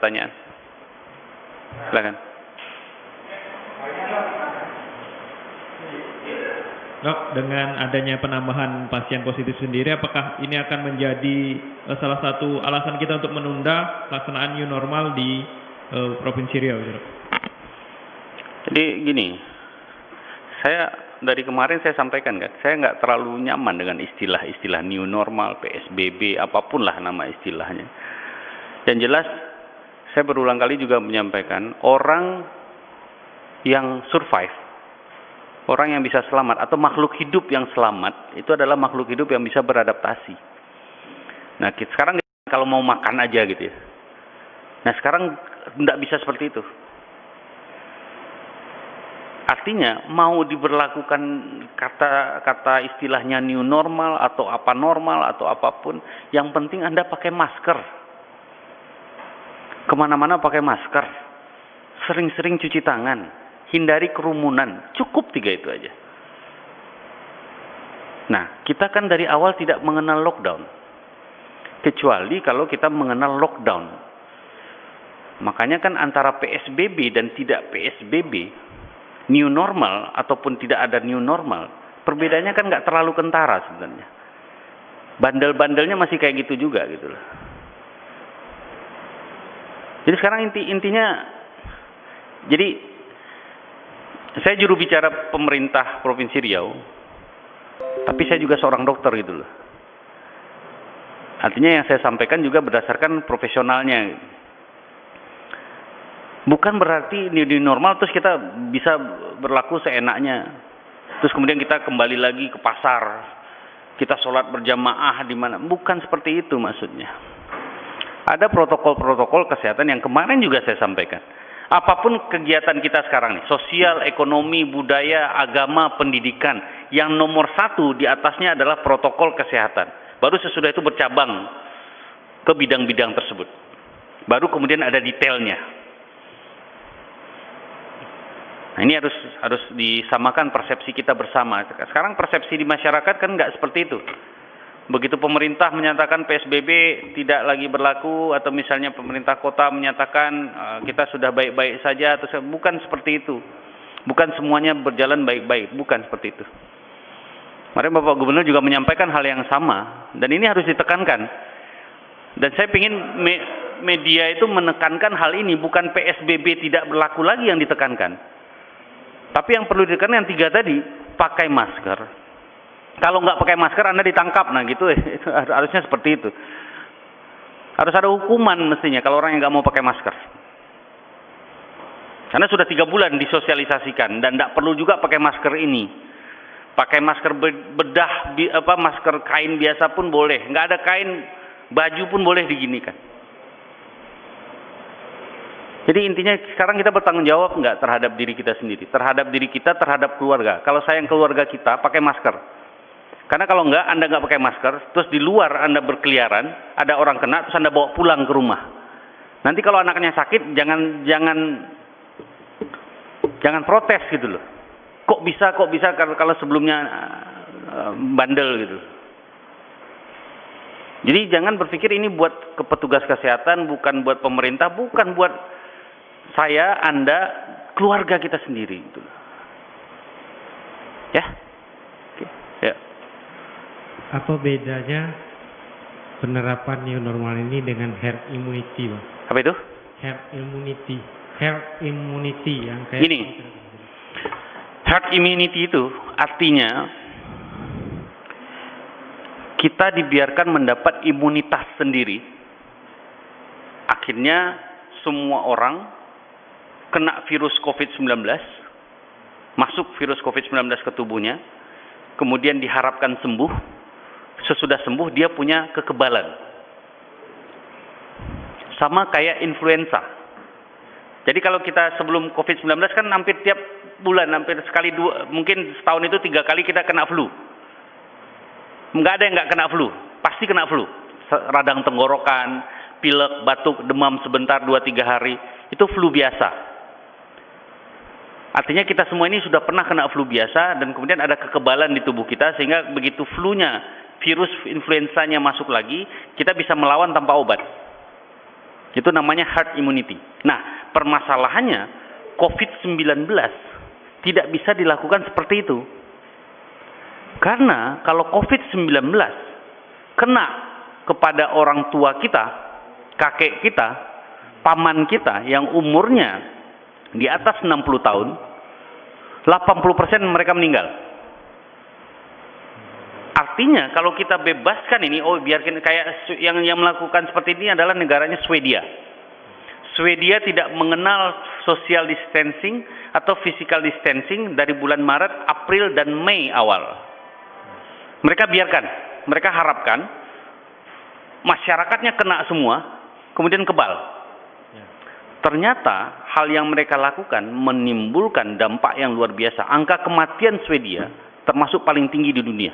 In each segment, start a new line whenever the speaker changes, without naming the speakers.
pertanyaan. Silakan.
Dok, dengan adanya penambahan pasien positif sendiri, apakah ini akan menjadi salah satu alasan kita untuk menunda pelaksanaan new normal di Provinsi Riau? Dok?
Jadi gini, saya dari kemarin saya sampaikan kan, saya nggak terlalu nyaman dengan istilah-istilah new normal, PSBB, apapun lah nama istilahnya. Dan jelas, saya berulang kali juga menyampaikan, orang yang survive, orang yang bisa selamat, atau makhluk hidup yang selamat, itu adalah makhluk hidup yang bisa beradaptasi. Nah, sekarang kalau mau makan aja gitu ya. Nah, sekarang tidak bisa seperti itu. Artinya, mau diberlakukan kata istilahnya new normal, atau apa normal, atau apapun, yang penting Anda pakai masker. Kemana-mana pakai masker. Sering-sering cuci tangan. Hindari kerumunan, cukup 3 itu aja. Nah, kita kan dari awal tidak mengenal lockdown. Kecuali kalau kita mengenal lockdown. Makanya kan antara PSBB dan tidak PSBB, new normal ataupun tidak ada new normal, perbedaannya kan nggak terlalu kentara sebenarnya. Bandel-bandelnya masih kayak gitu juga gitu loh. Jadi sekarang intinya, jadi saya juru bicara pemerintah Provinsi Riau, tapi saya juga seorang dokter gitu loh. Artinya yang saya sampaikan juga berdasarkan profesionalnya. Bukan berarti ini normal terus kita bisa berlaku seenaknya. Terus kemudian kita kembali lagi ke pasar, kita sholat berjamaah di mana. Bukan seperti itu maksudnya. Ada protokol-protokol kesehatan yang kemarin juga saya sampaikan. Apapun kegiatan kita sekarang nih, sosial, ekonomi, budaya, agama, pendidikan, yang nomor 1 di atasnya adalah protokol kesehatan. Baru sesudah itu bercabang ke bidang-bidang tersebut. Baru kemudian ada detailnya. Nah, ini harus disamakan persepsi kita bersama. Sekarang persepsi di masyarakat kan nggak seperti itu. Begitu pemerintah menyatakan PSBB tidak lagi berlaku, atau misalnya pemerintah kota menyatakan kita sudah baik-baik saja, atau bukan seperti itu. Bukan semuanya berjalan baik-baik, bukan seperti itu. Kemarin Bapak Gubernur juga menyampaikan hal yang sama, dan ini harus ditekankan. Dan saya ingin media itu menekankan hal ini, bukan PSBB tidak berlaku lagi yang ditekankan. Tapi yang perlu ditekankan yang 3 tadi, pakai masker. Kalau nggak pakai masker Anda ditangkap, nah gitu itu harusnya seperti itu. Harus ada hukuman mestinya kalau orang yang nggak mau pakai masker. Karena sudah 3 bulan disosialisasikan dan nggak perlu juga pakai masker ini. Pakai masker bedah, masker kain biasa pun boleh. Nggak ada kain, baju pun boleh diginikan. Jadi intinya sekarang kita bertanggung jawab nggak terhadap diri kita sendiri, terhadap diri kita, terhadap keluarga. Kalau sayang keluarga kita, pakai masker. Karena kalau enggak, Anda nggak pakai masker, terus di luar Anda berkeliaran, ada orang kena, terus Anda bawa pulang ke rumah. Nanti kalau anaknya sakit, jangan protes gitu loh. Kok bisa kalau sebelumnya bandel gitu. Jadi jangan berpikir ini buat petugas kesehatan, bukan buat pemerintah, bukan buat saya, Anda, keluarga kita sendiri gitu. Ya? Oke. Ya.
Apa bedanya penerapan new normal ini dengan herd immunity, Bang?
Apa itu?
Herd immunity yang kayak
gini. Herd immunity itu artinya kita dibiarkan mendapat imunitas sendiri. Akhirnya semua orang kena virus COVID-19, masuk virus COVID-19 ke tubuhnya, kemudian diharapkan sembuh. Sesudah sembuh dia punya kekebalan. Sama kayak influenza. Jadi kalau kita sebelum COVID-19 kan hampir tiap bulan, hampir sekali dua, mungkin setahun itu 3 kali kita kena flu. Nggak ada yang nggak kena flu, pasti kena flu. Radang tenggorokan, pilek, batuk, demam sebentar 2-3 hari, itu flu biasa. Artinya kita semua ini sudah pernah kena flu biasa, dan kemudian ada kekebalan di tubuh kita, sehingga begitu flunya, virus influenzanya masuk lagi, kita bisa melawan tanpa obat. Itu namanya herd immunity. Nah, permasalahannya COVID-19 tidak bisa dilakukan seperti itu. Karena kalau COVID-19 kena kepada orang tua kita, kakek kita, paman kita yang umurnya di atas 60 tahun, 80% mereka meninggal. Artinya kalau kita bebaskan ini, biarkan kayak yang melakukan seperti ini adalah negaranya Swedia. Swedia tidak mengenal social distancing atau physical distancing dari bulan Maret, April, dan Mei awal. Mereka biarkan, mereka harapkan masyarakatnya kena semua, kemudian kebal. Ternyata hal yang mereka lakukan menimbulkan dampak yang luar biasa. Angka kematian Swedia termasuk paling tinggi di dunia.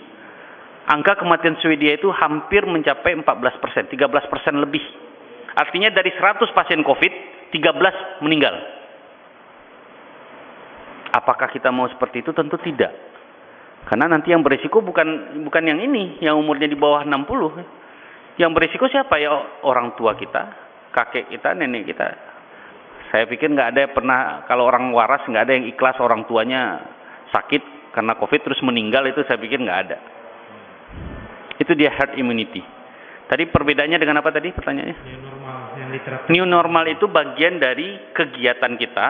Angka kematian Swedia itu hampir mencapai 14%, 13% lebih. Artinya dari 100 pasien COVID, 13 meninggal. Apakah kita mau seperti itu? Tentu tidak. Karena nanti yang berisiko bukan yang ini, yang umurnya di bawah 60. Yang berisiko siapa? Ya orang tua kita, kakek kita, nenek kita. Saya pikir nggak ada pernah, kalau orang waras nggak ada yang ikhlas orang tuanya sakit karena COVID terus meninggal, itu saya pikir nggak ada. Itu dia herd immunity. Tadi perbedaannya dengan apa tadi pertanyaannya?
New normal yang diterapkan.
New normal itu bagian dari kegiatan kita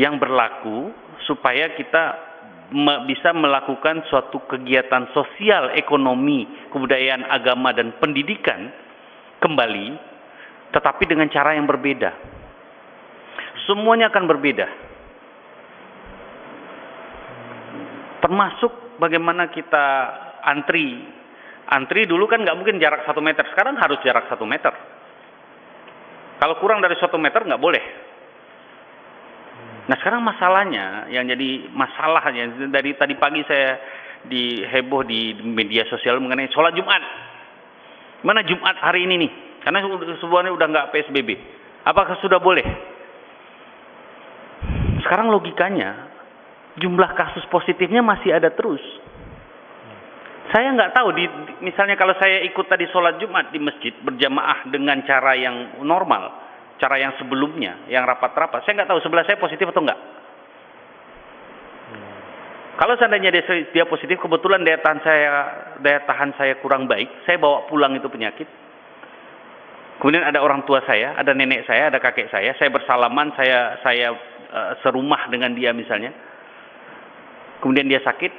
yang berlaku supaya kita bisa melakukan suatu kegiatan sosial, ekonomi, kebudayaan, agama, dan pendidikan kembali, tetapi dengan cara yang berbeda. Semuanya akan berbeda. Termasuk bagaimana kita antri. Antri dulu kan nggak mungkin jarak 1 meter, sekarang harus jarak 1 meter. Kalau kurang dari 1 meter nggak boleh. Nah sekarang masalahnya, yang jadi masalahnya, dari tadi pagi saya heboh di media sosial mengenai sholat Jumat. Mana Jumat hari ini nih? Karena semuanya udah nggak PSBB. Apakah sudah boleh? Sekarang logikanya, jumlah kasus positifnya masih ada terus. Saya nggak tahu, misalnya kalau saya ikut tadi sholat Jumat di masjid berjamaah dengan cara yang normal, cara yang sebelumnya, yang rapat-rapat, saya nggak tahu sebelah saya positif atau enggak. Kalau seandainya dia positif, kebetulan daya tahan saya kurang baik, saya bawa pulang itu penyakit. Kemudian ada orang tua saya, ada nenek saya, ada kakek saya bersalaman, saya serumah dengan dia misalnya. Kemudian dia sakit,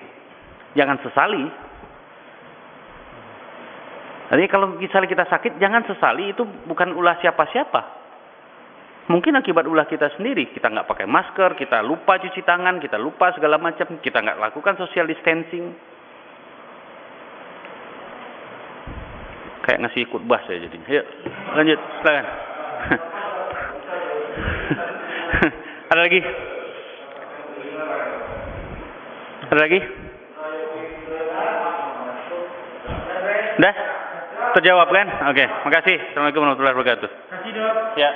jangan sesali. Jadi kalau misalnya kita sakit, jangan sesali, itu bukan ulah siapa-siapa. Mungkin akibat ulah kita sendiri. Kita nggak pakai masker, kita lupa cuci tangan, kita lupa segala macam, kita nggak lakukan social distancing. Kayak ngasih khutbah saya jadi. Yuk, lanjut, silakan. Ada lagi? Ada lagi? Udah? Terjawab kan? Oke, makasih. Assalamualaikum warahmatullahi wabarakatuh.
Kasih dok.
Ya.